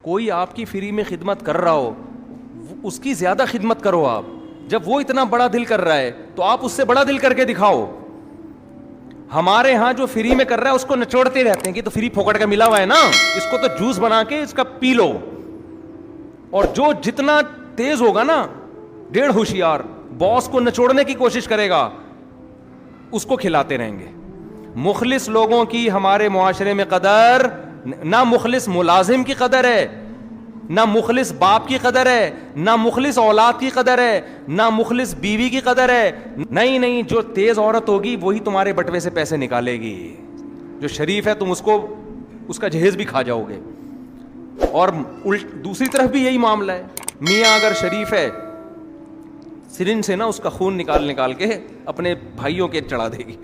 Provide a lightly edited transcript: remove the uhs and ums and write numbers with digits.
کوئی آپ کی فری میں خدمت کر رہا ہو, اس کی زیادہ خدمت کرو آپ. جب وہ اتنا بڑا دل کر رہا ہے تو آپ اس سے بڑا دل کر کے دکھاؤ. ہمارے ہاں جو فری میں کر رہا ہے اس کو نچوڑتے رہتے ہیں کہ تو فری پھوکٹ کا ملا ہوا ہے نا, اس کو تو جوس بنا کے اس کا پی لو. اور جو جتنا تیز ہوگا نا, ڈیڑھ ہوشیار, باس کو نچوڑنے کی کوشش کرے گا, اس کو کھلاتے رہیں گے. مخلص لوگوں کی ہمارے معاشرے میں قدر, نہ مخلص ملازم کی قدر ہے, نہ مخلص باپ کی قدر ہے, نہ مخلص اولاد کی قدر ہے, نہ مخلص بیوی کی قدر ہے. نہیں, جو تیز عورت ہوگی وہی تمہارے بٹوے سے پیسے نکالے گی. جو شریف ہے تم اس کا جہیز بھی کھا جاؤ گے. اور دوسری طرف بھی یہی معاملہ ہے. میاں اگر شریف ہے, سرنج سے نا اس کا خون نکال کے اپنے بھائیوں کے چڑھا دے گی.